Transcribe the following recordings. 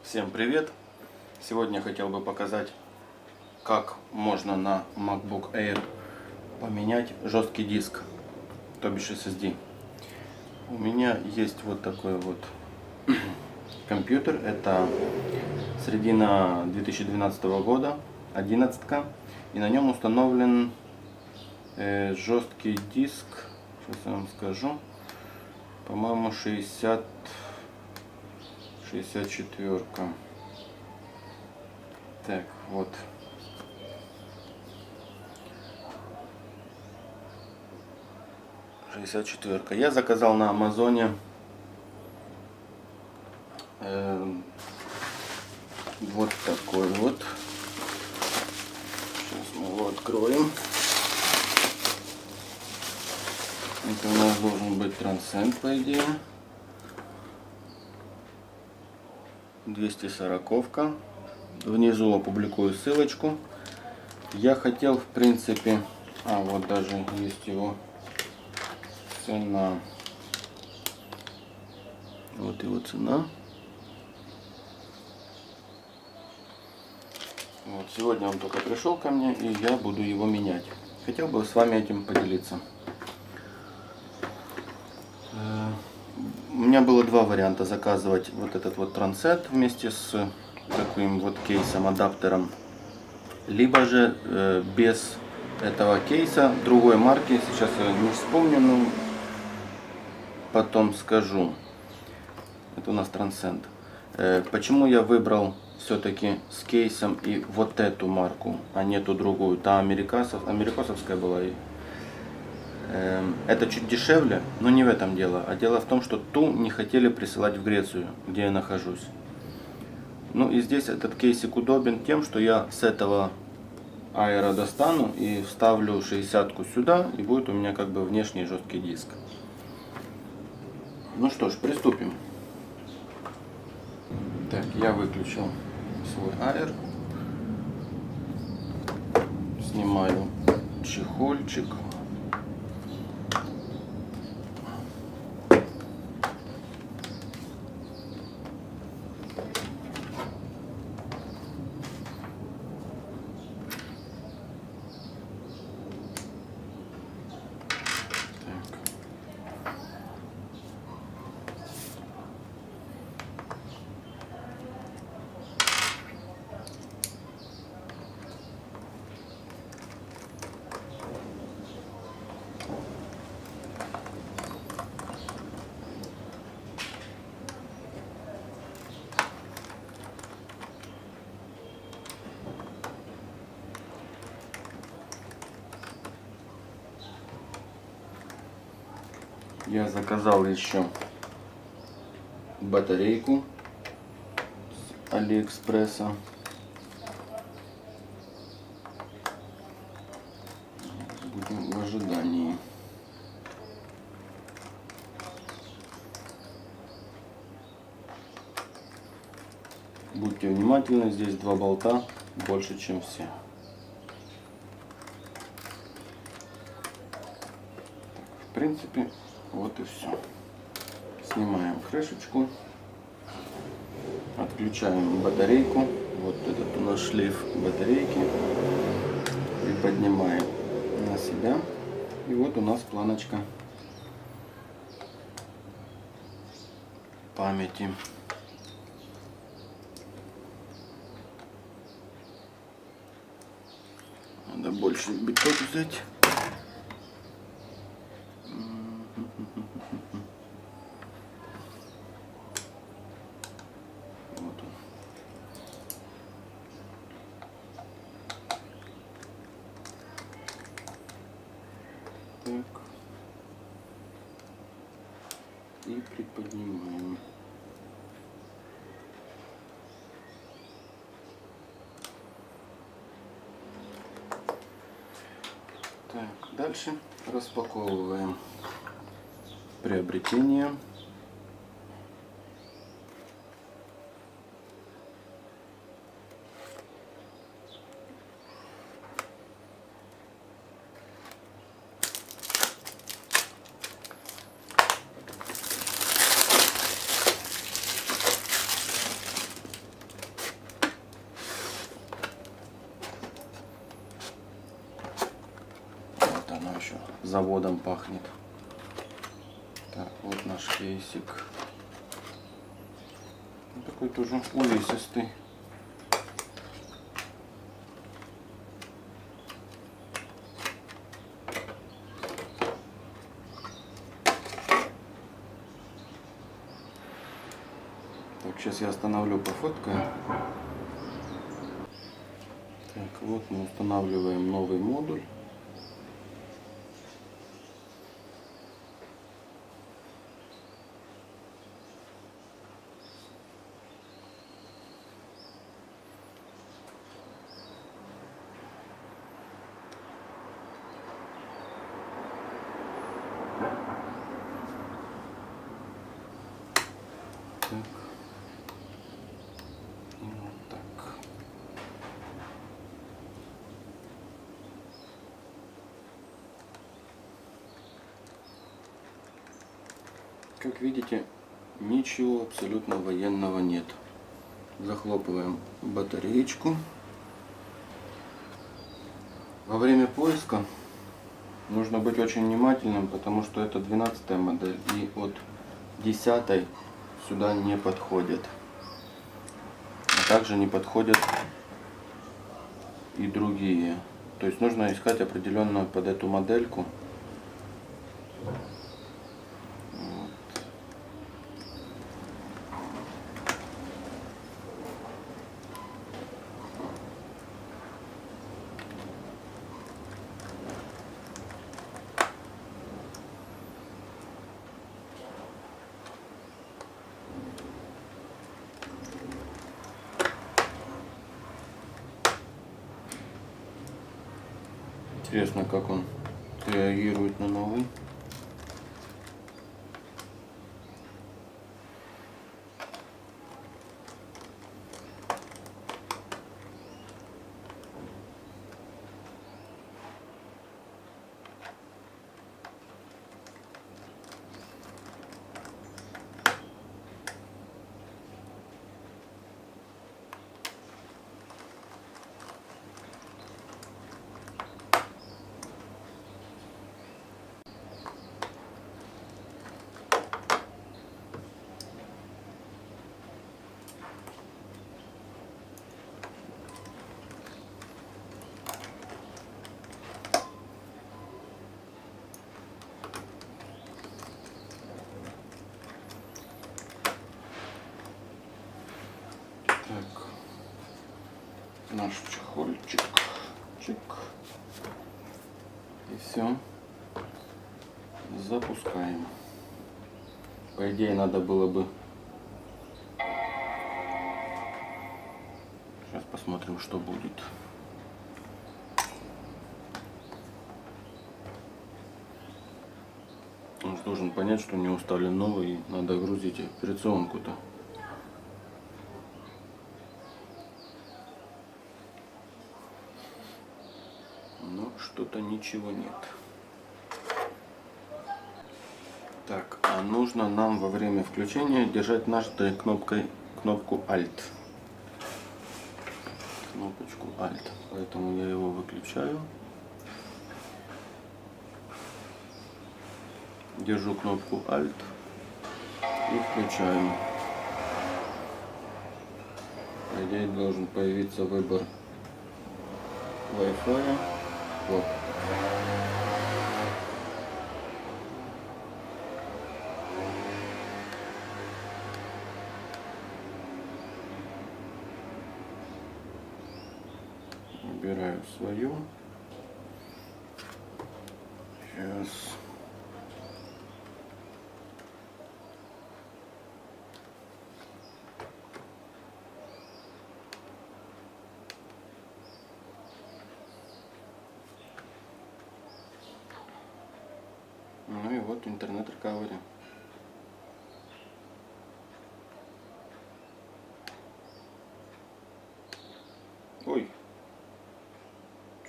Всем привет! Сегодня я хотел бы показать, как можно на MacBook Air поменять жесткий диск, то бишь SSD. У меня есть вот такой вот компьютер, это середина 2012 года, 11, и на нем установлен жесткий диск, сейчас я вам скажу, по-моему 64. Так, вот. Я заказал на Амазоне вот такой вот. Сейчас мы его откроем. Это у нас должен быть Transcend, по идее. 240-ка. Внизу опубликую ссылочку. Я хотел, в принципе, вот даже есть его цена. Вот его цена. Вот, сегодня он только пришел ко мне, и я буду его менять. Хотел бы с вами этим поделиться. У меня было два варианта: заказывать вот этот вот Transcend вместе с таким вот кейсом, адаптером, либо же без этого кейса, другой марки, сейчас я не вспомню, но потом скажу. Это у нас Transcend. Почему я выбрал все-таки с кейсом и вот эту марку, а не ту другую? Та америкосовская была. Это чуть дешевле, но не в этом дело. А дело в том, что ту не хотели присылать в Грецию, где я нахожусь. Ну и здесь этот кейсик удобен тем, что я с этого Aero достану и вставлю 60-ку сюда, и будет у меня как бы внешний жесткий диск. Ну что ж, приступим. Так, я выключил свой Air. Снимаю чехольчик. Я заказал еще батарейку с Алиэкспресса. Будем в ожидании. Будьте внимательны, здесь два болта больше, чем все. В принципе, вот и все. Снимаем крышечку, отключаем батарейку. Вот этот у нас шлейф батарейки. Приподнимаем на себя. И вот у нас планочка памяти. Надо больше биток взять. Так. И приподнимаем. Так, дальше распаковываем приобретение. заводом пахнет. Так, вот наш кейсик. Такой тоже увесистый. Так, сейчас я остановлю, пофоткаю. Так, вот мы устанавливаем новый модуль. Так. И вот так. Как видите, ничего абсолютно военного нет. Захлопываем батареечку. Во время поиска нужно быть очень внимательным, потому что это 12-я модель, и от 10-й сюда не подходит. А также не подходят и другие. То есть нужно искать определенную под эту модельку. Интересно, как он реагирует на новый. Так, наш чехольчик, чик, и все, запускаем. По идее надо было бы, сейчас посмотрим, что будет. Он же должен понять, что у него стали новые, и надо грузить операционку-то. Но что-то ничего нет. Так, а нужно нам во время включения держать нажатой кнопку Alt. Кнопочку Alt. Поэтому я его выключаю. Держу кнопку Alt и включаю. По идее должен появиться выбор Wi-Fi. Вот. Выбираю свою. Сейчас. Ну и вот интернет recovery. Ой,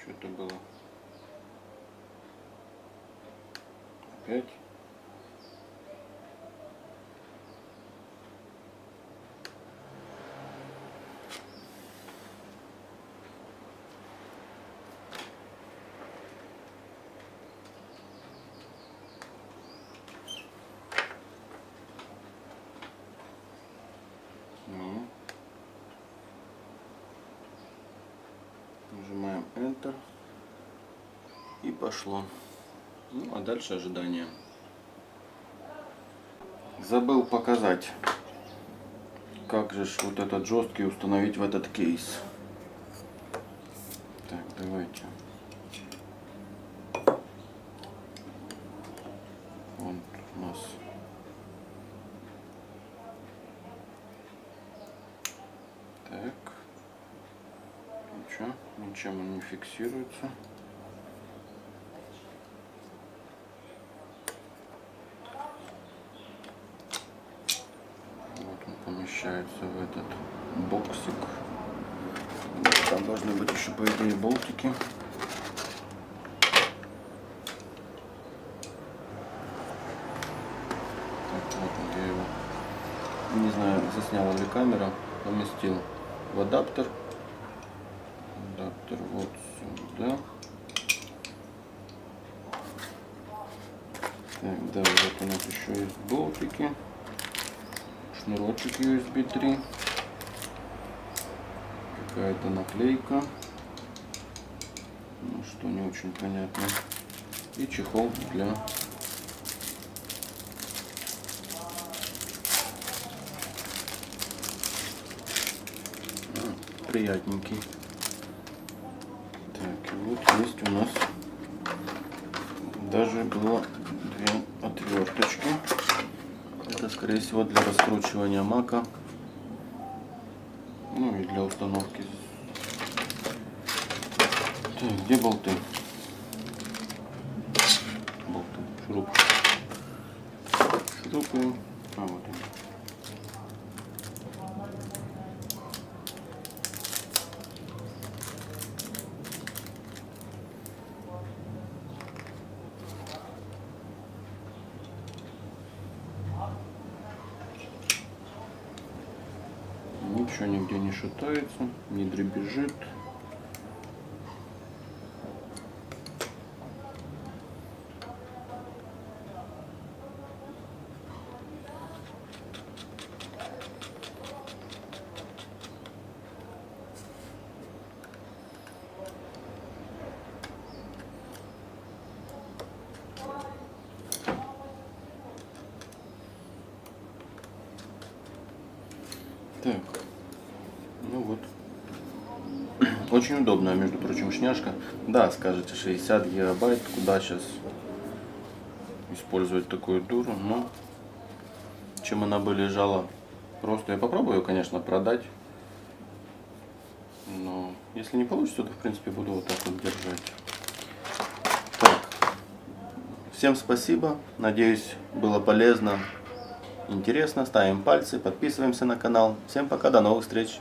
что-то было. Опять. пошло. Ну, а дальше ожидание. Забыл показать, как же вот этот жесткий установить в этот кейс. Так, давайте. Вот у нас так. Ничего, ничем он не фиксируется. Вот он помещается в этот боксик. Там должны быть еще, по идее, болтики. Так, вот я его, не знаю, засняла ли камера, поместил в адаптер. Адаптер вот сюда. Так, да, вот у нас еще есть болтики. Шнурочек USB 3. Какая-то наклейка. Ну, что не очень понятно. И чехол для приятненький. Так, и вот есть у нас даже было две отверточки. Это, скорее всего, для раскручивания мака. Ну и для установки. Так, где болты? Болты, шурупы. Шурупы. А, вот они. Ничего нигде не шатается, не дребезжит. Так, ну вот. Очень удобная, между прочим, шняшка. Да, скажете, 60 гигабайт, куда сейчас использовать такую дуру, но чем она бы лежала, просто я попробую ее, конечно, продать. Но если не получится, то в принципе буду вот так вот держать. Так, всем спасибо, надеюсь, было полезно, интересно. Ставим пальцы, подписываемся на канал. Всем пока, до новых встреч.